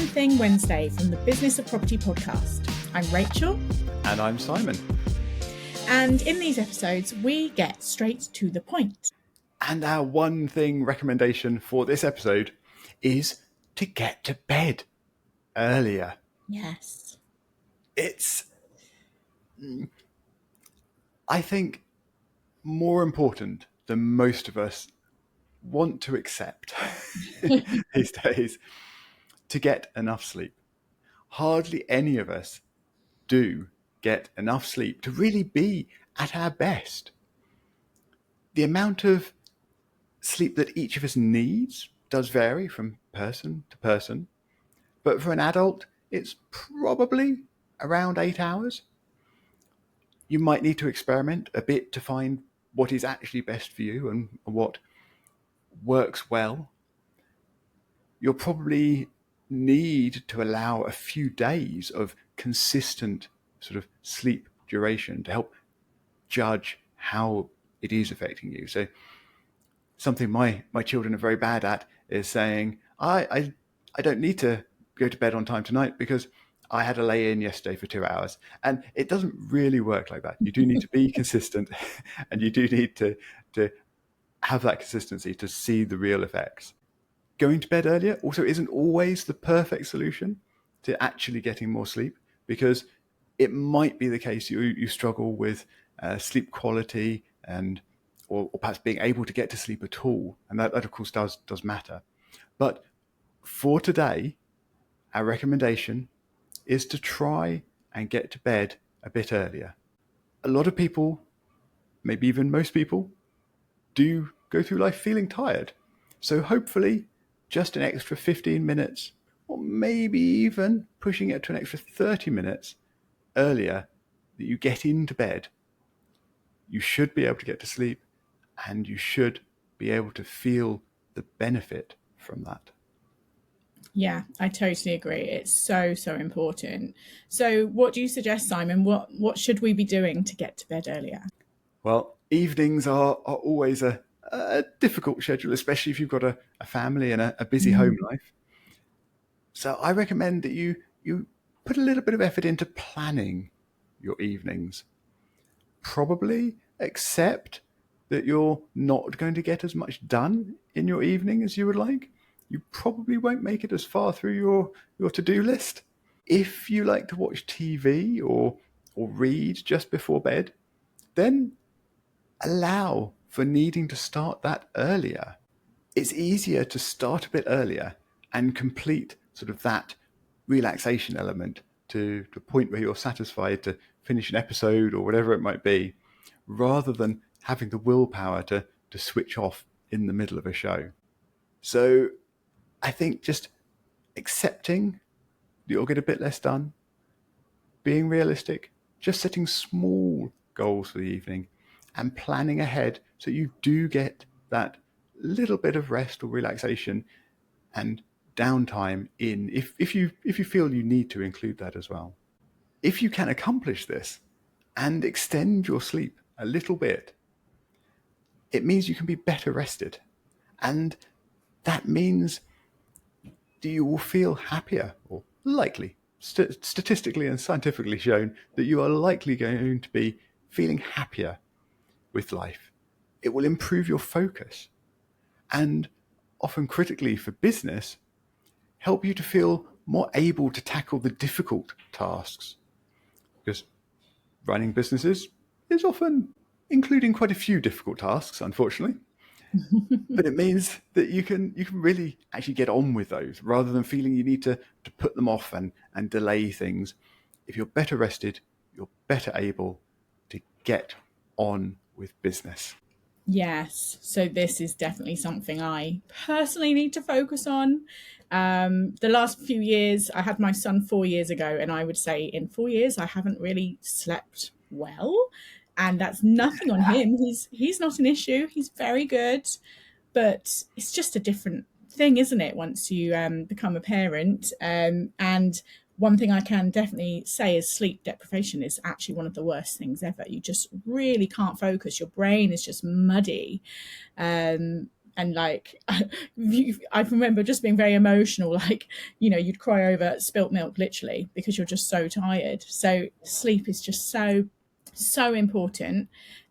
Everything Wednesday from the Business of Property podcast. I'm Rachael. And I'm Simon. And in these episodes, we get straight to the point. And our one thing recommendation for this episode is to get to bed earlier. Yes. It's, I think, more important than most of us want to accept these days to get enough sleep. Hardly any of us do get enough sleep to really be at our best. The amount of sleep that each of us needs does vary from person to person, but for an adult, it's probably around 8 hours. You might need to experiment a bit to find what is actually best for you and what works well. You'll probably need to allow a few days of consistent sort of sleep duration to help judge how it is affecting you. So something my children are very bad at is saying, I don't need to go to bed on time tonight because I had a lay-in yesterday for 2 hours. And it doesn't really work like that. You do need to be consistent, and you do need to have that consistency to see the real effects. Going to bed earlier also isn't always the perfect solution to actually getting more sleep, because it might be the case you struggle with sleep quality or perhaps being able to get to sleep at all. And that of course does matter. But for today, our recommendation is to try and get to bed a bit earlier. A lot of people, maybe even most people, do go through life feeling tired. So hopefully just an extra 15 minutes, or maybe even pushing it to an extra 30 minutes earlier that you get into bed, you should be able to get to sleep, and you should be able to feel the benefit from that. Yeah, I totally agree. It's so important. So what do you suggest, Simon? What should we be doing to get to bed earlier? Well, evenings are always a difficult schedule, especially if you've got a family and a busy home life. So I recommend that you put a little bit of effort into planning your evenings. Probably accept that you're not going to get as much done in your evening as you would like. You probably won't make it as far through your to-do list. If you like to watch TV or read just before bed, then allow for needing to start that earlier. It's easier to start a bit earlier and complete sort of that relaxation element to a point where you're satisfied to finish an episode or whatever it might be, rather than having the willpower to switch off in the middle of a show. So I think just accepting that you'll get a bit less done, being realistic, just setting small goals for the evening and planning ahead so you do get that little bit of rest or relaxation and downtime in, if you feel you need to include that as well. If you can accomplish this and extend your sleep a little bit, it means you can be better rested. And that means that you will feel happier, or likely, statistically and scientifically shown, that you are likely going to be feeling happier with life. It will improve your focus and, often critically for business, help you to feel more able to tackle the difficult tasks. Because running businesses is often including quite a few difficult tasks, unfortunately. But it means that you can really actually get on with those rather than feeling you need to put them off and delay things. If you're better rested, you're better able to get on with business. Yes, so this is definitely something I personally need to focus on. The last few years, I had my son 4 years ago, and I would say in 4 years I haven't really slept well, and that's nothing on him. He's not an issue. He's very good, but it's just a different thing, isn't it? Once you become a parent, and one thing I can definitely say is sleep deprivation is actually one of the worst things ever. You just really can't focus. Your brain is just muddy. And And like, I remember just being very emotional, like, you'd cry over spilt milk literally because you're just so tired. So sleep is just so important.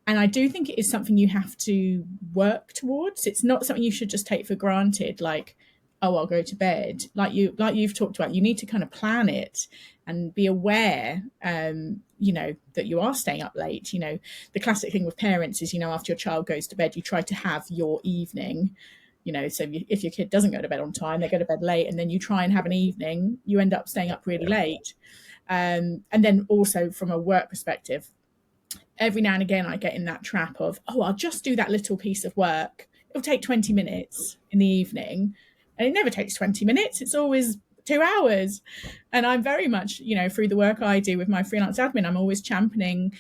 And I do think it is something you have to work towards. It's not something you should just take for granted, like, oh, I'll go to bed. Like you've talked about, you need to kind of plan it and be aware, that you are staying up late. The classic thing with parents is, after your child goes to bed, you try to have your evening. So if your kid doesn't go to bed on time, they go to bed late, and then you try and have an evening, you end up staying up really late. And then also from a work perspective, every now and again I get in that trap of, oh, I'll just do that little piece of work. It'll take 20 minutes in the evening. And it never takes 20 minutes. It's always 2 hours. And I'm very much, through the work I do with my freelance admin, I'm always championing,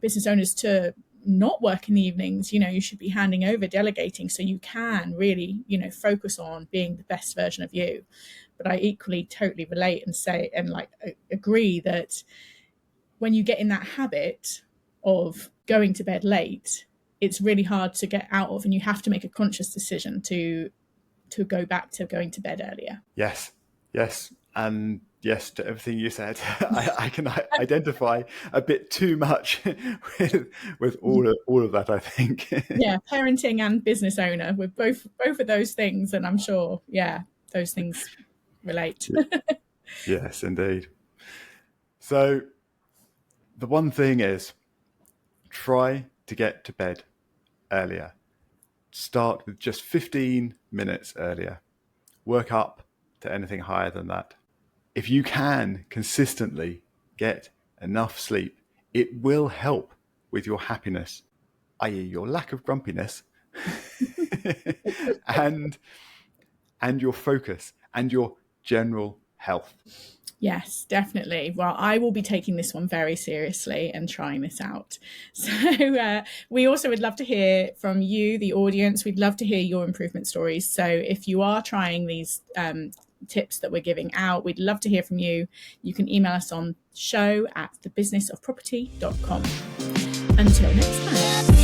business owners to not work in the evenings. You should be handing over, delegating, so you can really, focus on being the best version of you. But I equally totally relate and say, and like agree that when you get in that habit of going to bed late, it's really hard to get out of, and you have to make a conscious decision to go back to going to bed earlier. Yes, and yes to everything you said. I can identify a bit too much with all of that, I think. Yeah, parenting and business owner, with both of those things, and I'm sure, those things relate. Yes, indeed. So the one thing is, try to get to bed earlier. Start with just 15 minutes earlier. Work up to anything higher than that. If you can consistently get enough sleep, it will help with your happiness, i.e. your lack of grumpiness, and your focus and your general health. Yes, definitely. Well, I will be taking this one very seriously and trying this out. So we also would love to hear from you, the audience. We'd love to hear your improvement stories. So if you are trying these tips that we're giving out, we'd love to hear from you. You can email us on show@thebusinessofproperty.com. Until next time.